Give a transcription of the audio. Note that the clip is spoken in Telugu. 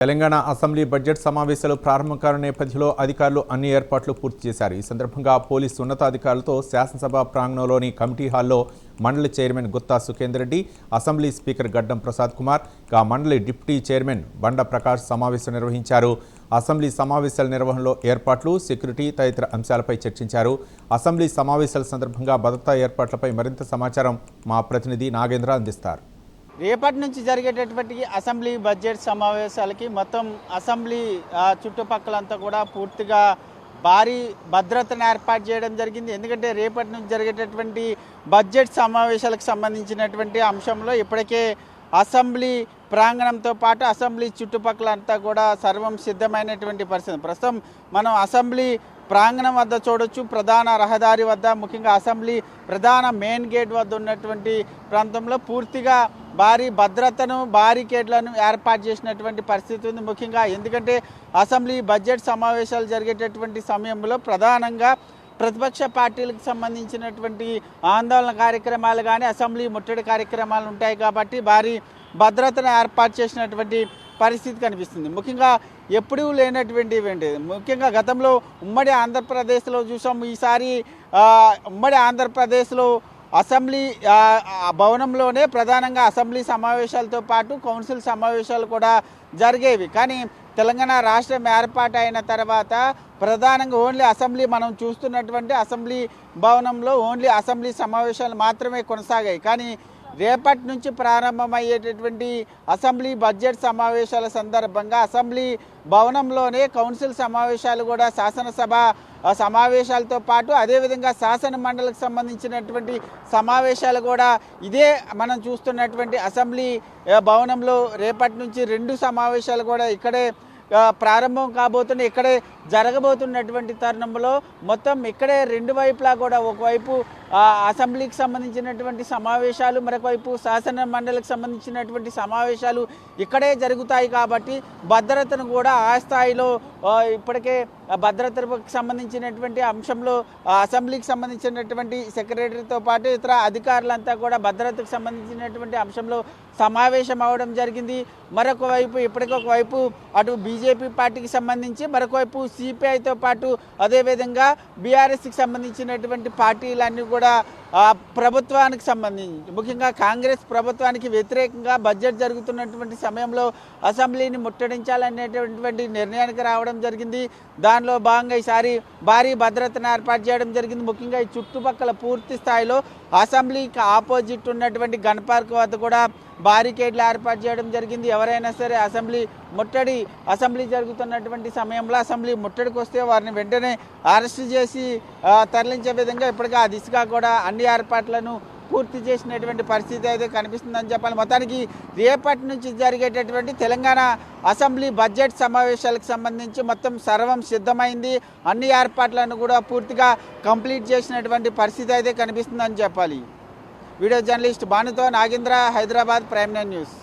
తెలంగాణ అసెంబ్లీ బడ్జెట్ సమావేశాలు ప్రారంభం కానున్న నేపథ్యంలో అధికారులు అన్ని ఏర్పాట్లు పూర్తి చేశారు. ఈ సందర్భంగా పోలీసు ఉన్నతాధికారులతో శాసనసభ ప్రాంగణంలోని కమిటీ హాల్లో మండలి chairman Gutha Sukhender Reddy, assembly speaker Gaddam Prasad Kumar, మండలి డిప్యూటీ చైర్మన్ బండ ప్రకాష్ సమావేశం నిర్వహించారు. అసెంబ్లీ సమావేశాల నిర్వహణలో ఏర్పాట్లు, సెక్యూరిటీ తదితర అంశాలపై చర్చించారు. అసెంబ్లీ సమావేశాల సందర్భంగా భద్రతా ఏర్పాట్లపై మరింత సమాచారం మా ప్రతినిధి నాగేంద్ర అందిస్తారు. రేపటి నుంచి జరిగేటటువంటి అసెంబ్లీ బడ్జెట్ సమావేశాలకి మొత్తం అసెంబ్లీ చుట్టుపక్కలంతా కూడా పూర్తిగా భారీ భద్రతను ఏర్పాటు చేయడం జరిగింది. ఎందుకంటే రేపటి నుంచి జరిగేటటువంటి బడ్జెట్ సమావేశాలకు సంబంధించినటువంటి అంశంలో ఇప్పటికే అసెంబ్లీ ప్రాంగణంతో పాటు అసెంబ్లీ చుట్టుపక్కలంతా కూడా సర్వం సిద్ధమైనటువంటి పరిస్థితి. ప్రస్తుతం మనం అసెంబ్లీ ప్రాంగణం వద్ద చూడొచ్చు. ప్రధాన రహదారి వద్ద, ముఖ్యంగా అసెంబ్లీ ప్రధాన మెయిన్ గేట్ వద్ద ఉన్నటువంటి ప్రాంతంలో పూర్తిగా భారీ భద్రతను, బారికేడ్లను ఏర్పాటు చేసినటువంటి పరిస్థితి ఉంది. ముఖ్యంగా ఎందుకంటే అసెంబ్లీ బడ్జెట్ సమావేశాలు జరిగేటటువంటి సమయంలో ప్రధానంగా ప్రతిపక్ష పార్టీలకు సంబంధించినటువంటి ఆందోళన కార్యక్రమాలు కానీ అసెంబ్లీ ముట్టడి కార్యక్రమాలు ఉంటాయి కాబట్టి భారీ భద్రతను ఏర్పాటు చేసినటువంటి పరిస్థితి కనిపిస్తుంది. ముఖ్యంగా ఎప్పుడూ లేనటువంటి ఈవెంట్. ముఖ్యంగా గతంలో ఉమ్మడి ఆంధ్రప్రదేశ్లో చూసాం. ఈసారి ఉమ్మడి ఆంధ్రప్రదేశ్లో అసెంబ్లీ భవనంలోనే ప్రధానంగా అసెంబ్లీ సమావేశాలతో పాటు కౌన్సిల్ సమావేశాలు కూడా జరిగేవి. కానీ తెలంగాణ రాష్ట్రం ఏర్పాటు అయిన తర్వాత ప్రధానంగా ఓన్లీ అసెంబ్లీ, మనం చూస్తున్నటువంటి అసెంబ్లీ భవనంలో ఓన్లీ అసెంబ్లీ సమావేశాలు మాత్రమే కొనసాగాయి. కానీ రేపటి నుంచి ప్రారంభమయ్యేటటువంటి అసెంబ్లీ బడ్జెట్ సమావేశాల సందర్భంగా అసెంబ్లీ భవనంలోనే కౌన్సిల్ సమావేశాలు కూడా, శాసనసభ సమావేశాలతో పాటు అదేవిధంగా శాసన మండలికి సంబంధించినటువంటి సమావేశాలు కూడా ఇదే మనం చూస్తున్నటువంటి అసెంబ్లీ భవనంలో రేపటి నుంచి 2 సమావేశాలు కూడా ఇక్కడే ప్రారంభం కాబోతున్నాయి. ఇక్కడే జరగబోతున్నటువంటి తరుణంలో మొత్తం ఇక్కడే 2 వైపులా కూడా, ఒకవైపు అసెంబ్లీకి సంబంధించినటువంటి సమావేశాలు, మరొకవైపు శాసన మండలికి సంబంధించినటువంటి సమావేశాలు ఇక్కడే జరుగుతాయి. కాబట్టి భద్రతను కూడా ఆ స్థాయిలో ఇప్పటికే భద్రతకు సంబంధించినటువంటి అంశంలో అసెంబ్లీకి సంబంధించినటువంటి సెక్రటరీతో పాటు ఇతర అధికారులంతా కూడా భద్రతకు సంబంధించినటువంటి అంశంలో సమావేశం అవడం జరిగింది. మరొక వైపు ఇప్పటికొక వైపు అటు బీజేపీ పార్టీకి సంబంధించి, మరొక వైపు సిపిఐతో పాటు అదేవిధంగా బీఆర్ఎస్కి సంబంధించినటువంటి పార్టీలన్నీ కూడా ప్రభుత్వానికి సంబంధించి, ముఖ్యంగా కాంగ్రెస్ ప్రభుత్వానికి వ్యతిరేకంగా బడ్జెట్ జరుగుతున్నటువంటి సమయంలో అసెంబ్లీని ముట్టడించాలనేటువంటి నిర్ణయానికి రావడం జరిగింది. దానిలో భాగంగా ఈసారి భారీ భద్రతను ఏర్పాటు చేయడం జరిగింది. ముఖ్యంగా ఈ చుట్టుపక్కల పూర్తి స్థాయిలో అసెంబ్లీకి ఆపోజిట్ ఉన్నటువంటి గన్ పార్క్ వద్ద కూడా బారికేడ్లు ఏర్పాటు చేయడం జరిగింది. ఎవరైనా సరే అసెంబ్లీ జరుగుతున్నటువంటి సమయంలో అసెంబ్లీ ముట్టడికి వస్తే వారిని వెంటనే అరెస్ట్ చేసి తరలించే విధంగా ఇప్పటికే ఆ దిశగా కూడా అన్ని ఏర్పాట్లను పూర్తి చేసినటువంటి పరిస్థితి అయితే కనిపిస్తుందని చెప్పాలి. మొత్తానికి రేపటి నుంచి జరిగేటటువంటి తెలంగాణ అసెంబ్లీ బడ్జెట్ సమావేశాలకు సంబంధించి మొత్తం సర్వం సిద్ధమైంది. అన్ని ఏర్పాట్లను కూడా పూర్తిగా కంప్లీట్ చేసినటువంటి పరిస్థితి అయితే కనిపిస్తుందని చెప్పాలి. వీడియో జర్నలిస్ట్ భానుతో నాగేంద్ర, హైదరాబాద్, ప్రైమ్9 న్యూస్.